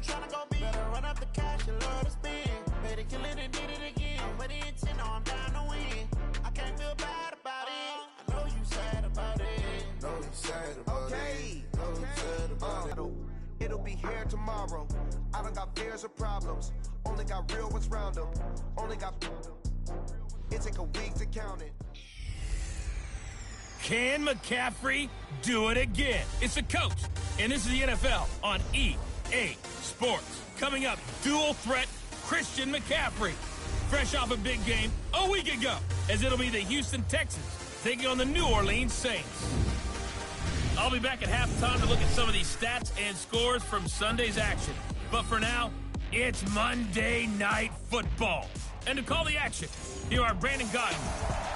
tryna go big. Better run up the cash, you love to spend. Better kill it and did it again. With the intent, no, I'm down to win. I can't feel bad about it. I know you sad about it. Know you sad about Okay. it. Know you sad about it. It'll be here tomorrow. I don't got fears or problems. Only got real ones round them. Only got. It take a week to count it. Can McCaffrey do it again? It's the coach, and this is the NFL on EA Sports. Coming up, dual threat Christian McCaffrey. Fresh off a big game a week ago, as it'll be the Houston Texans taking on the New Orleans Saints. I'll be back at halftime to look at some of these stats and scores from Sunday's action. But for now, it's Monday Night Football. And to call the action, here are Brandon Godden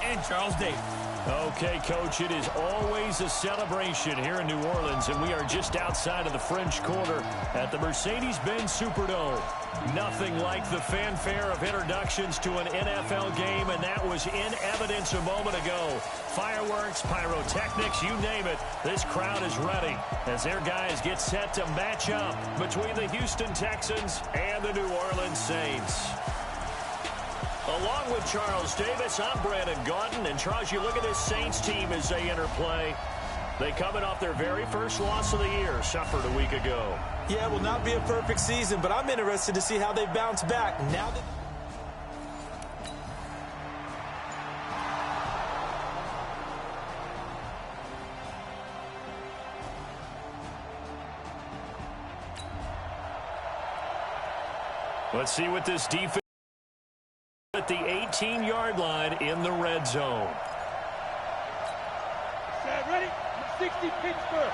and Charles Davis. Okay, Coach, it is always a celebration here in New Orleans, and we are just outside of the French Quarter at the Mercedes-Benz Superdome. Nothing like the fanfare of introductions to an NFL game, and that was in evidence a moment ago. Fireworks, pyrotechnics, you name it, this crowd is ready as their guys get set to match up between the Houston Texans and the New Orleans Saints. Along with Charles Davis, I'm Brandon Godden. And Charles, you look at this Saints team as they enter play. They coming off their very first loss of the year, suffered a week ago. Yeah, it will not be a perfect season, but I'm interested to see how they bounce back now that... Let's see what this defense at the 18-yard line in the red zone. Set, ready? 60 Pittsburgh.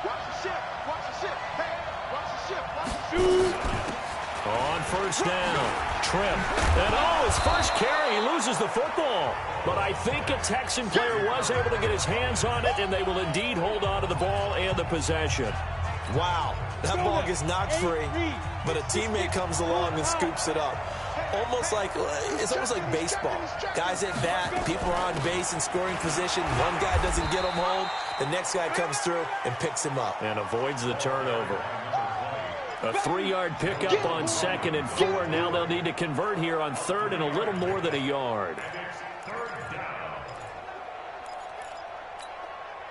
Watch the ship. Watch the ship. Hey, watch the ship. Watch the shoot. On first down, Trip. And his first carry, he loses the football. But I think a Texan player was able to get his hands on it, and they will indeed hold on to the ball and the possession. Wow, that ball gets knocked free, but a teammate comes along and scoops it up. It's almost like baseball. Guys at bat, people are on base in scoring position. One guy doesn't get him home. The next guy comes through and picks him up. And avoids the turnover. A 3-yard pickup on 2nd and 4. Now they'll need to convert here on 3rd and a little more than a yard.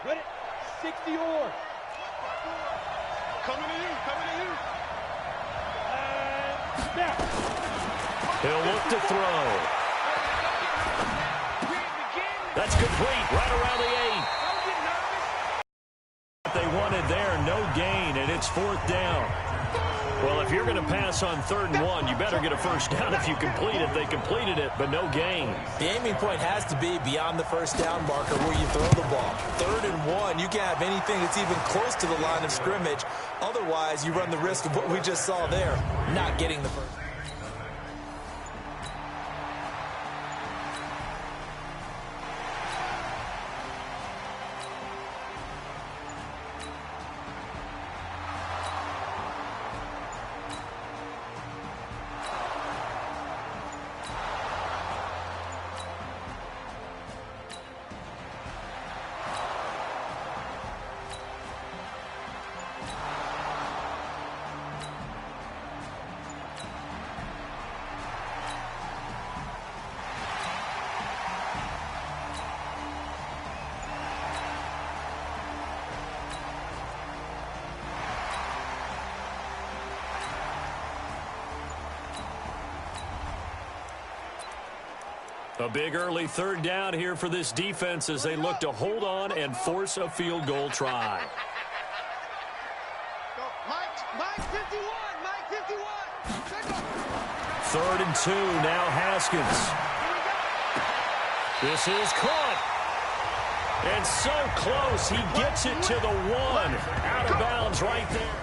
Ready? 60 or. Coming to you. Snap. He'll look to throw. That's complete, right around the 8. They wanted there, no gain, and it's 4th down. Well, if you're going to pass on 3rd and 1, you better get a first down if you complete it. They completed it, but no gain. The aiming point has to be beyond the first down marker where you throw the ball. 3rd and 1, you can't have anything that's even close to the line of scrimmage. Otherwise, you run the risk of what we just saw there, not getting the first. A big early 3rd down here for this defense as they look to hold on and force a field goal try. Mike 51. 3rd and 2, now Haskins. This is caught. And so close, he gets it to the 1. Out of bounds right there.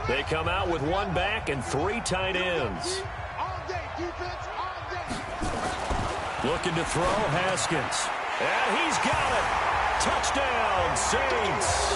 They come out with 1 back and 3 tight ends. Looking to throw, Haskins. And he's got it. Touchdown, Saints.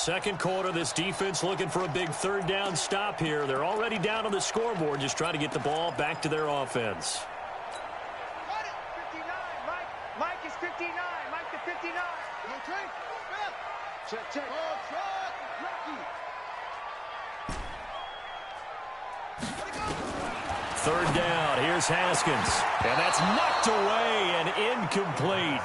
Second quarter, this defense looking for a big third down stop here. They're already down on the scoreboard, just trying to get the ball back to their offense. 59, Mike is 59. Mike to 59. Check. Third down, here's Haskins. And that's knocked away and incomplete.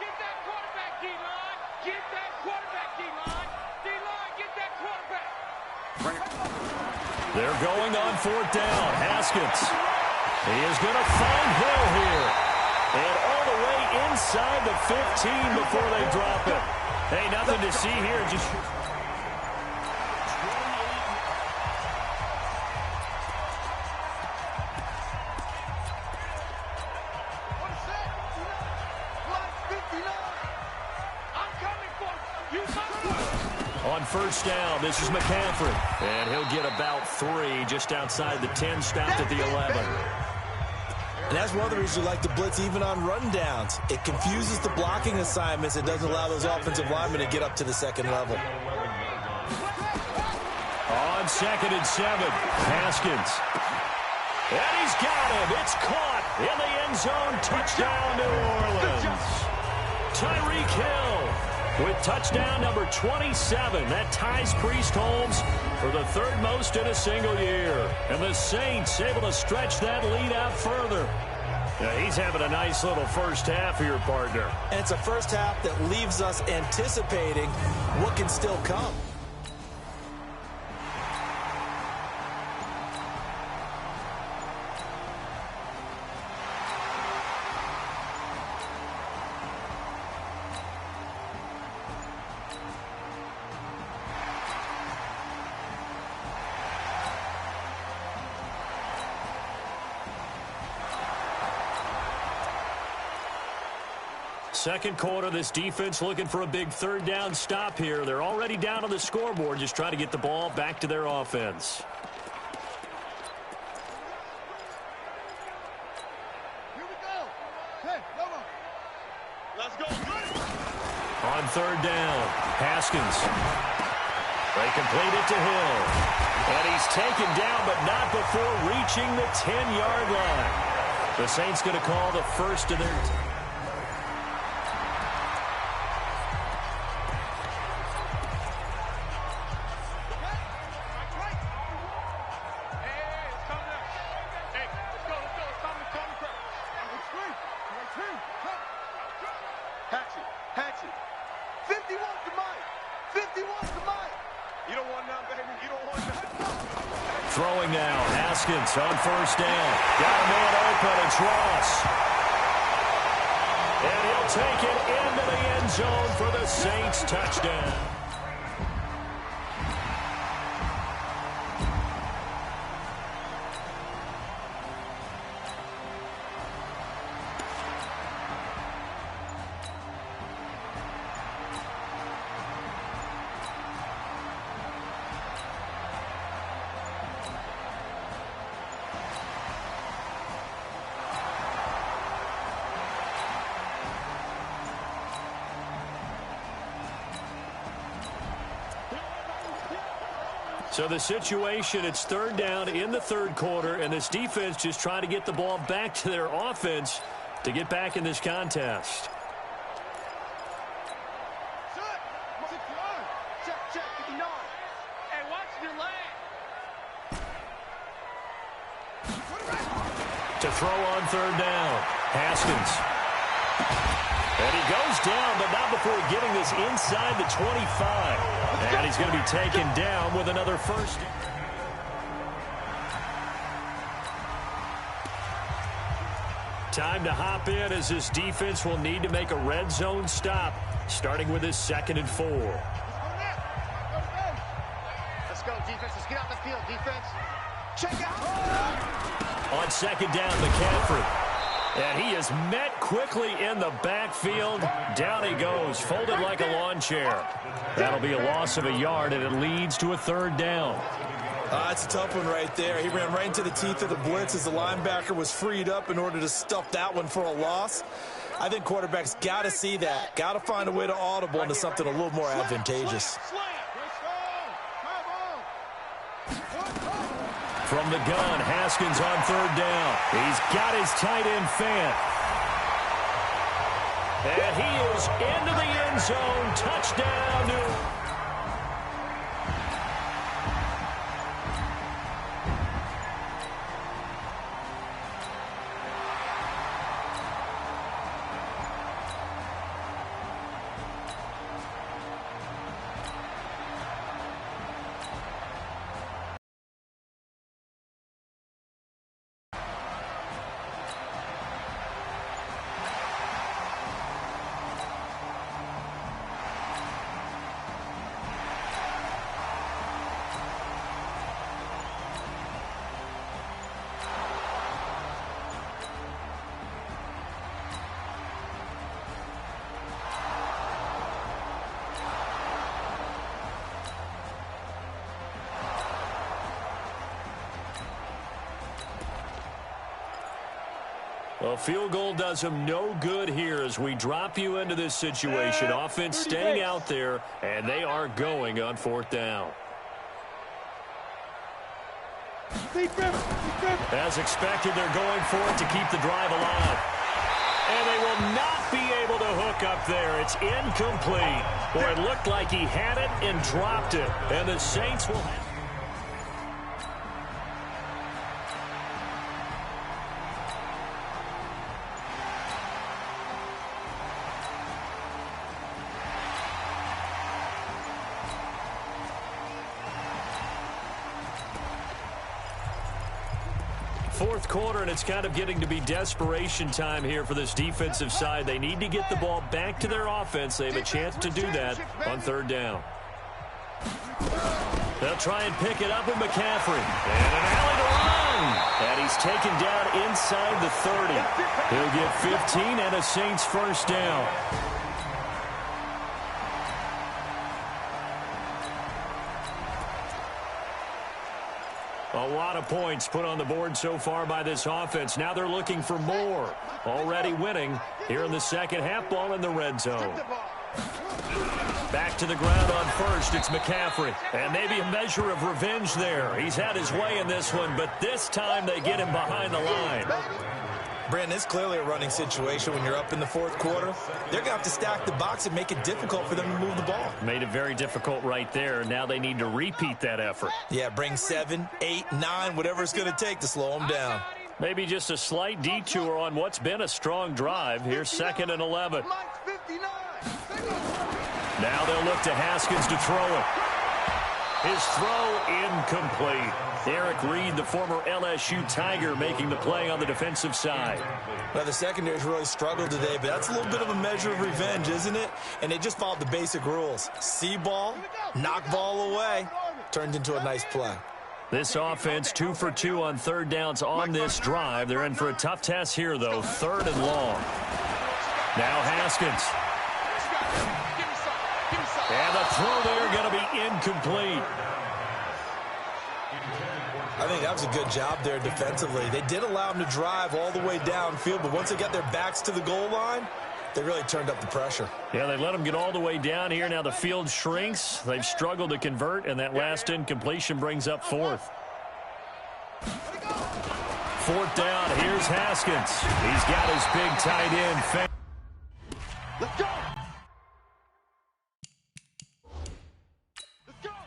Get that quarterback, D-line. Get that quarterback, D-line. D-line, get that quarterback. They're going on fourth down. Haskins. He is going to find Hill here. And all the way inside the 15 before they drop it. Hey, nothing to see here. Just... On first down, this is McCaffrey. And he'll get about 3 just outside the 10, stopped at the 11. And that's one of the reasons we like to blitz even on rundowns. It confuses the blocking assignments. It doesn't allow those offensive linemen to get up to the second level. On 2nd and 7, Haskins. And he's got him. It's caught in the end zone. Touchdown, New Orleans. Tyreek Hill with touchdown number 27. That ties Priest Holmes for the third most in a single year. And the Saints able to stretch that lead out further. Yeah, he's having a nice little first half here, partner. And it's a first half that leaves us anticipating what can still come. Second quarter, this defense looking for a big third down stop here. They're already down on the scoreboard, just trying to get the ball back to their offense. Here we go. Hey, come on. Let's go. On third down, Haskins. They complete it to Hill. And he's taken down, but not before reaching the 10-yard line. The Saints going to call the first of their... Hatchet. 51's the Mike. 51's the Mike. You don't want none, baby. You don't want none. Throwing now, Haskins on first down. Got a man open, it's Ross. And he'll take it into the end zone for the Saints touchdown. So the situation, it's third down in the third quarter, and this defense just trying to get the ball back to their offense to get back in this contest. Check, 59. Hey, watch your leg. To throw on third down, Haskins. And he goes down, but not before getting this inside the 25. And he's going to be taken down with another first. Time to hop in as this defense will need to make a red zone stop, starting with his 2nd and 4. Let's go, defense. Let's get out the field, defense. Check out. On second down, McCaffrey. And he is met quickly in the backfield. Down he goes, folded like a lawn chair. That'll be a loss of a yard, and it leads to a third down. That's a tough one right there. He ran right into the teeth of the blitz as the linebacker was freed up in order to stuff that one for a loss. I think quarterbacks got to see that. Got to find a way to audible into something a little more advantageous. From the gun, Haskins on third down. He's got his tight end Fant. And he is into the end zone. Touchdown, New. Well, field goal does him no good here as we drop you into this situation. Offense staying out there, and they are going on fourth down. As expected, they're going for it to keep the drive alive. And they will not be able to hook up there. It's incomplete. Boy, it looked like he had it and dropped it. And the Saints will have... Fourth quarter, and it's kind of getting to be desperation time here for this defensive side. They need to get the ball back to their offense. They have a chance to do that on third down. They'll try and pick it up with McCaffrey. And an alley to run. And he's taken down inside the 30. He'll get 15 and a Saints first down. A lot of points put on the board so far by this offense. Now they're looking for more. Already winning here in the second half, ball in the red zone. Back to the ground on first. It's McCaffrey. And maybe a measure of revenge there. He's had his way in this one, but this time they get him behind the line. Brandon, it's clearly a running situation when you're up in the fourth quarter. They're going to have to stack the box and make it difficult for them to move the ball. Made it very difficult right there. Now they need to repeat that effort. Yeah, bring 7, 8, 9, whatever it's going to take to slow them down. Maybe just a slight detour on what's been a strong drive. Here's 2nd and 11. Now they'll look to Haskins to throw it. His throw incomplete. Eric Reed, the former LSU Tiger, making the play on the defensive side. Well, the secondary's really struggled today, but that's a little bit of a measure of revenge, isn't it? And they just followed the basic rules. See ball, knock ball away. Turned into a nice play. This offense 2 for 2 on third downs on this drive. They're in for a tough test here, though. 3rd and long. Now Haskins. And the throw there going to be incomplete. I think that was a good job there defensively. They did allow them to drive all the way downfield, but once they got their backs to the goal line, they really turned up the pressure. Yeah, they let them get all the way down here. Now the field shrinks. They've struggled to convert, and that last incompletion brings up 4th. 4th down. Here's Haskins. He's got his big tight end. Let's go.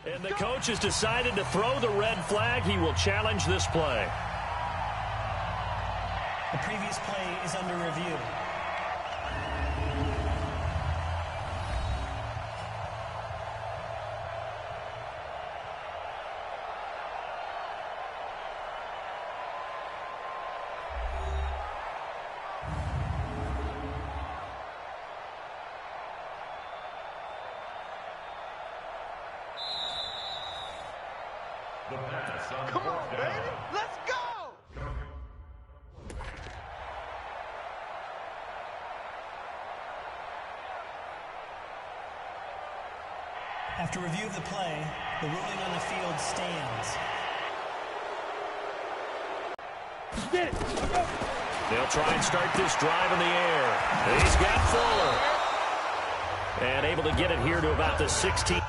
And the coach has decided to throw the red flag. He will challenge this play. The previous play is under review. Come on, baby. Let's go. After review of the play, the ruling on the field stands. They'll try and start this drive in the air. He's got Fuller. And able to get it here to about the 16.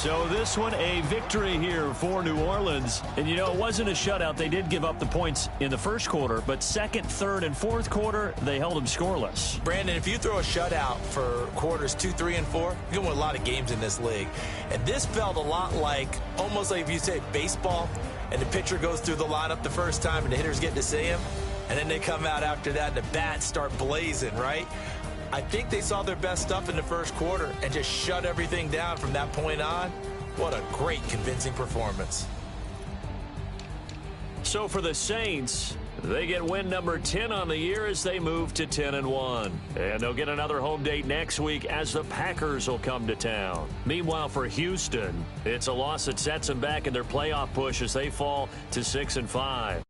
So this one a victory here for New Orleans. And, you know, it wasn't a shutout. They did give up the points in the first quarter, but second, third, and fourth quarter, they held them scoreless. Brandon, if you throw a shutout for quarters 2, 3, and 4, you're going to win a lot of games in this league. And this felt a lot like, almost like if you say baseball, and the pitcher goes through the lineup the first time and the hitters get to see him, and then they come out after that and the bats start blazing, right? I think they saw their best stuff in the first quarter and just shut everything down from that point on. What a great, convincing performance. So for the Saints, they get win number 10 on the year as they move to 10-1. And they'll get another home date next week as the Packers will come to town. Meanwhile, for Houston, it's a loss that sets them back in their playoff push as they fall to 6-5.